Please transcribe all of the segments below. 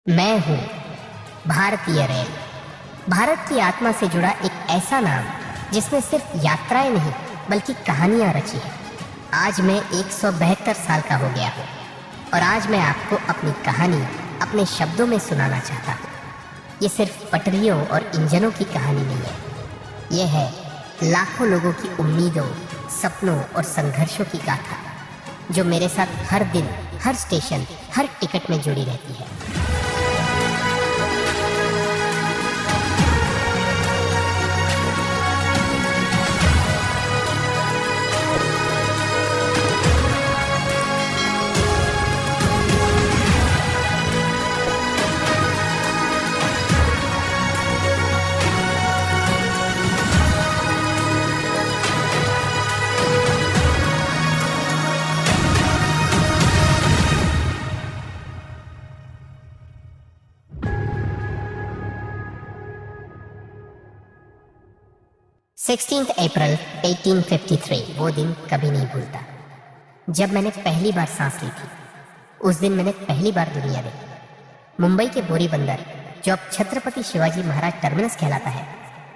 मैं हूँ भारतीय रेल, भारत की आत्मा से जुड़ा एक ऐसा नाम जिसने सिर्फ यात्राएं नहीं बल्कि कहानियां रची है। आज मैं 172 साल का हो गया हूँ और आज मैं आपको अपनी कहानी अपने शब्दों में सुनाना चाहता हूँ। ये सिर्फ पटरियों और इंजनों की कहानी नहीं है, ये है लाखों लोगों की उम्मीदों, सपनों और संघर्षों की गाथा जो मेरे साथ हर दिन, हर स्टेशन, हर टिकट में जुड़ी रहती है। अप्रैल 1853 वो दिन कभी नहीं भूलता जब मैंने पहली बार सांस ली थी। उस दिन मैंने पहली बार दुनिया देखी। मुंबई के बोरी बंदर, जो अब छत्रपति शिवाजी महाराज टर्मिनस कहलाता है,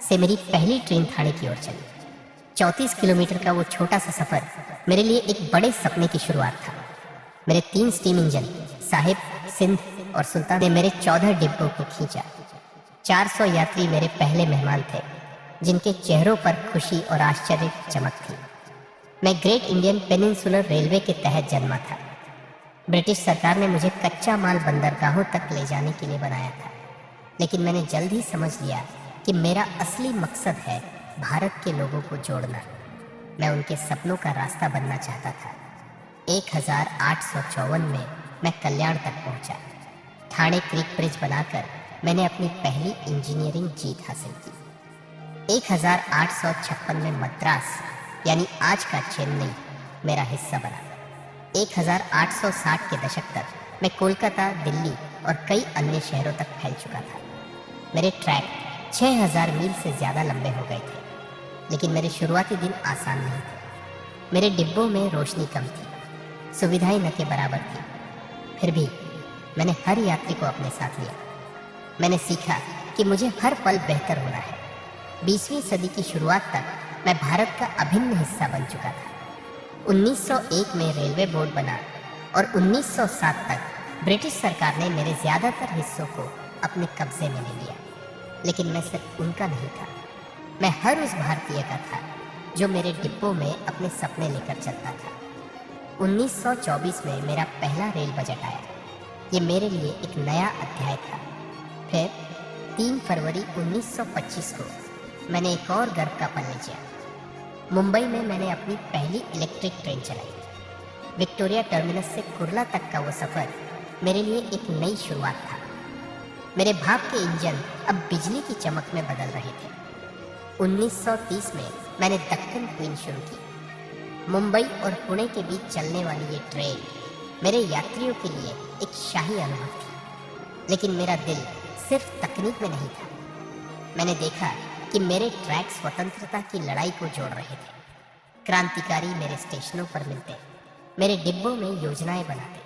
से मेरी पहली ट्रेन थाने की ओर चली। 34 किलोमीटर का वो छोटा सा सफर मेरे लिए एक बड़े सपने की शुरुआत था। मेरे 3 स्टीम इंजन साहिब, सिंध और सुल्तान ने मेरे 14 डिब्बों को खींचा। 400 यात्री मेरे पहले मेहमान थे, जिनके चेहरों पर खुशी और आश्चर्य की चमक थी। मैं ग्रेट इंडियन पेनिनसुलर रेलवे के तहत जन्मा था। ब्रिटिश सरकार ने मुझे कच्चा माल बंदरगाहों तक ले जाने के लिए बनाया था, लेकिन मैंने जल्द ही समझ लिया कि मेरा असली मकसद है भारत के लोगों को जोड़ना। मैं उनके सपनों का रास्ता बनना चाहता था। 1854 में मैं कल्याण तक पहुंचा। ठाणे क्रीक ब्रिज बनाकर मैंने अपनी पहली इंजीनियरिंग जीत हासिल की। 1856 में मद्रास यानी आज का चेन्नई मेरा हिस्सा बना। 1860 के दशक तक मैं कोलकाता, दिल्ली और कई अन्य शहरों तक फैल चुका था। मेरे ट्रैक 6000 मील से ज़्यादा लंबे हो गए थे, लेकिन मेरे शुरुआती दिन आसान नहीं थे। मेरे डिब्बों में रोशनी कम थी, सुविधाएं न के बराबर थी। फिर भी मैंने हर यात्री को अपने साथ लिया। मैंने सीखा कि मुझे हर पल बेहतर होना है। 20वीं सदी की शुरुआत तक मैं भारत का अभिन्न हिस्सा बन चुका था। 1901 में रेलवे बोर्ड बना और 1907 तक ब्रिटिश सरकार ने मेरे ज़्यादातर हिस्सों को अपने कब्जे में ले लिया। लेकिन मैं सिर्फ उनका नहीं था, मैं हर उस भारतीय का था जो मेरे डिब्बों में अपने सपने लेकर चलता था। 1924 में मेरा पहला रेल बजट आया। ये मेरे लिए एक नया अध्याय था। फिर 3 फरवरी 1925 को मैंने एक और गर्व का पल लिया। मुंबई में मैंने अपनी पहली इलेक्ट्रिक ट्रेन चलाई। विक्टोरिया टर्मिनस से कुर्ला तक का वो सफ़र मेरे लिए एक नई शुरुआत था। मेरे भाप के इंजन अब बिजली की चमक में बदल रहे थे। 1930 में मैंने दक्कन क्वीन शुरू की। मुंबई और पुणे के बीच चलने वाली ये ट्रेन मेरे यात्रियों के लिए एक शाही अनुभव थी। लेकिन मेरा दिल सिर्फ तकनीक में नहीं था। मैंने देखा कि मेरे ट्रैक स्वतंत्रता की लड़ाई को जोड़ रहे थे। क्रांतिकारी मेरे स्टेशनों पर मिलते, मेरे डिब्बों में योजनाएं बनाते।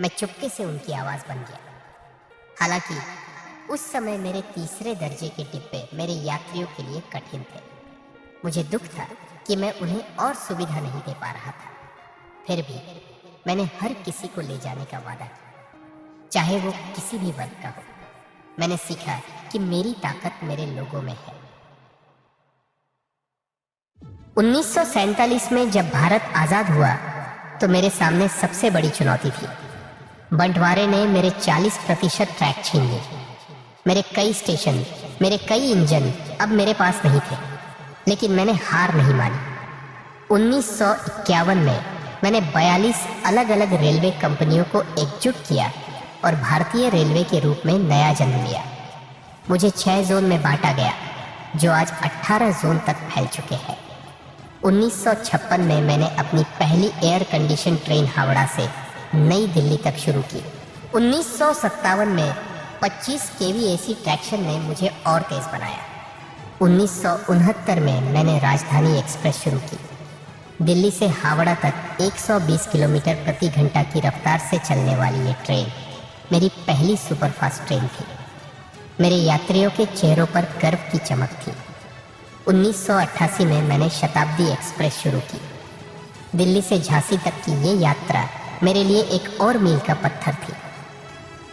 मैं चुपके से उनकी आवाज़ बन गया। हालांकि उस समय मेरे तीसरे दर्जे के डिब्बे मेरे यात्रियों के लिए कठिन थे। मुझे दुख था कि मैं उन्हें और सुविधा नहीं दे पा रहा था। फिर भी मैंने हर किसी को ले जाने का वादा किया, चाहे वो किसी भी वर्ग का हो। मैंने सीखा कि मेरी ताकत मेरे लोगों में है। 1947 में जब भारत आज़ाद हुआ तो मेरे सामने सबसे बड़ी चुनौती थी। बंटवारे ने मेरे 40% ट्रैक छीन लिए। मेरे कई स्टेशन, मेरे कई इंजन अब मेरे पास नहीं थे, लेकिन मैंने हार नहीं मानी। 1951 में मैंने 42 अलग अलग रेलवे कंपनियों को एकजुट किया और भारतीय रेलवे के रूप में नया जन्म लिया। मुझे 6 जोन में बांटा गया, जो आज 18 जोन तक फैल चुके हैं। 1956 में मैंने अपनी पहली एयर कंडीशन ट्रेन हावड़ा से नई दिल्ली तक शुरू की। 1957 में 25 kVAC ट्रैक्शन ने मुझे और तेज बनाया। 1969 में मैंने राजधानी एक्सप्रेस शुरू की। दिल्ली से हावड़ा तक 120 किलोमीटर प्रति घंटा की रफ्तार से चलने वाली ये ट्रेन मेरी पहली सुपरफास्ट ट्रेन थी। मेरे यात्रियों के चेहरों पर गर्व की चमक थी। 1988 में मैंने शताब्दी एक्सप्रेस शुरू की। दिल्ली से झांसी तक की ये यात्रा मेरे लिए एक और मील का पत्थर थी।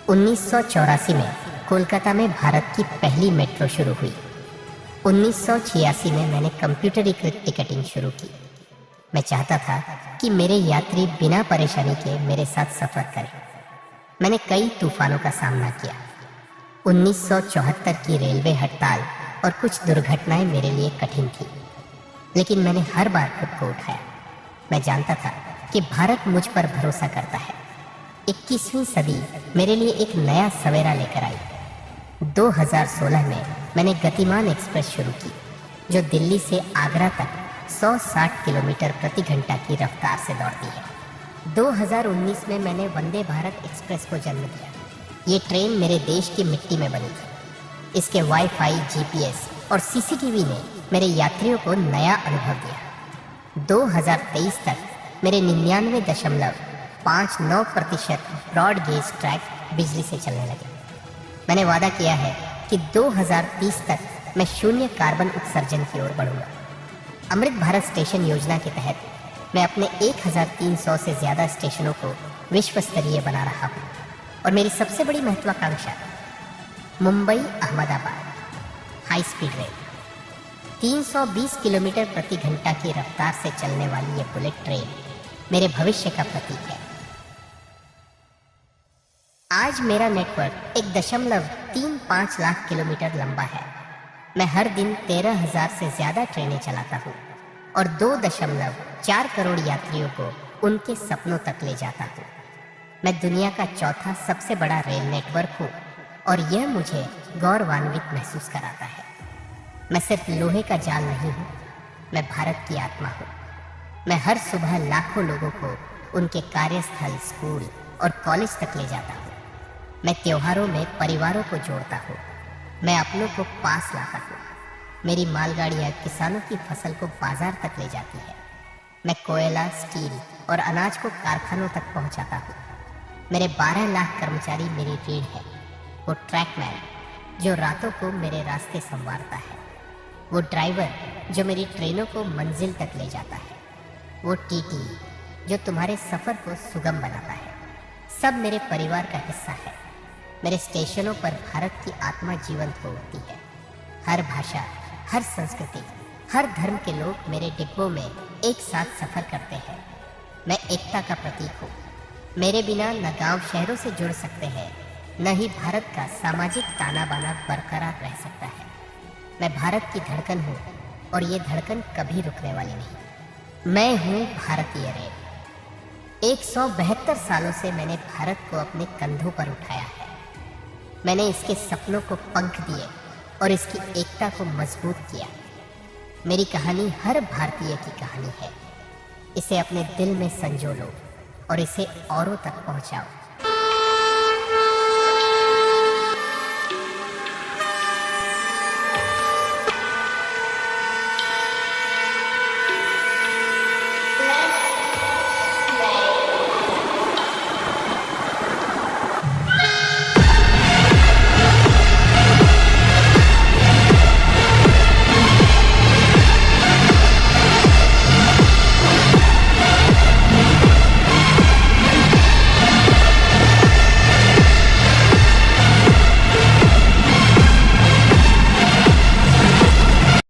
1984 में कोलकाता में भारत की पहली मेट्रो शुरू हुई। 1986 में मैंने कंप्यूटरीकृत टिकटिंग शुरू की। मैं चाहता था कि मेरे यात्री बिना परेशानी के मेरे साथ सफर करें। मैंने कई तूफानों का सामना किया। 1974 की रेलवे हड़ताल और कुछ दुर्घटनाएं मेरे लिए कठिन थी, लेकिन मैंने हर बार खुद को उठाया। मैं जानता था कि भारत मुझ पर भरोसा करता है। 21वीं सदी मेरे लिए एक नया सवेरा लेकर आई। 2016 में मैंने गतिमान एक्सप्रेस शुरू की, जो दिल्ली से आगरा तक 160 किलोमीटर प्रति घंटा की रफ्तार से दौड़ती है। 2019 में मैंने वंदे भारत एक्सप्रेस को जन्म दिया। ये ट्रेन मेरे देश की मिट्टी में बनी थी। इसके वाईफाई, जीपीएस और सीसीटीवी ने मेरे यात्रियों को नया अनुभव दिया। 2023 तक मेरे 99.59% ब्रॉड गेज ट्रैक बिजली से चलने लगे। मैंने वादा किया है कि 2030 तक मैं शून्य कार्बन उत्सर्जन की ओर बढ़ूंगा। अमृत भारत स्टेशन योजना के तहत मैं अपने 1300 से ज़्यादा स्टेशनों को विश्व स्तरीय बना रहा हूँ, और मेरी सबसे बड़ी महत्वाकांक्षा Mumbai Ahmedabad high speed rail. 320 kilometre प्रति घंटा की रफ्तार से चलने वाली ये बुलेट ट्रेन मेरे भविष्य का प्रतीक है। आज मेरा नेटवर्क 1.35 लाख किलोमीटर लंबा है। मैं हर दिन 13,000 से ज्यादा ट्रेनें चलाता हूँ और 2.4 करोड़ यात्रियों को उनके सपनों तक ले जाता हूँ। मैं दुनिया का चौथा सबसे बड़ा रेल नेटवर्क हूँ, और यह मुझे गौरवान्वित महसूस कराता है। मैं सिर्फ लोहे का जाल नहीं हूँ, मैं भारत की आत्मा हूँ। मैं हर सुबह लाखों लोगों को उनके कार्यस्थल, स्कूल और कॉलेज तक ले जाता हूँ। मैं त्योहारों में परिवारों को जोड़ता हूँ। मैं अपनों को पास लाता हूँ। मेरी मालगाड़ियाँ किसानों की फसल को बाजार तक ले जाती है। मैं कोयला, स्टील और अनाज को कारखानों तक पहुँचाता हूँ। मेरे 12 लाख कर्मचारी मेरी रीढ़ है। वो ट्रैकमैन जो रातों को मेरे रास्ते संवारता है, वो ड्राइवर जो मेरी ट्रेनों को मंजिल तक ले जाता है, वो टीटी जो तुम्हारे सफ़र को सुगम बनाता है, सब मेरे परिवार का हिस्सा है। मेरे स्टेशनों पर भारत की आत्मा जीवंत हो उठती है। हर भाषा, हर संस्कृति, हर धर्म के लोग मेरे डिब्बों में एक साथ सफ़र करते हैं। मैं एकता का प्रतीक हूँ। मेरे बिना न गांव शहरों से जुड़ सकते हैं, न ही भारत का सामाजिक ताना बाना बरकरार रह सकता है। मैं भारत की धड़कन हूँ, और ये धड़कन कभी रुकने वाली नहीं। मैं हूँ भारतीय रेल। 172 सालों से मैंने भारत को अपने कंधों पर उठाया है। मैंने इसके सपनों को पंख दिए और इसकी एकता को मजबूत किया। मेरी कहानी हर भारतीय की कहानी है। इसे अपने दिल में संजो लो और इसे औरों तक पहुंचाओ।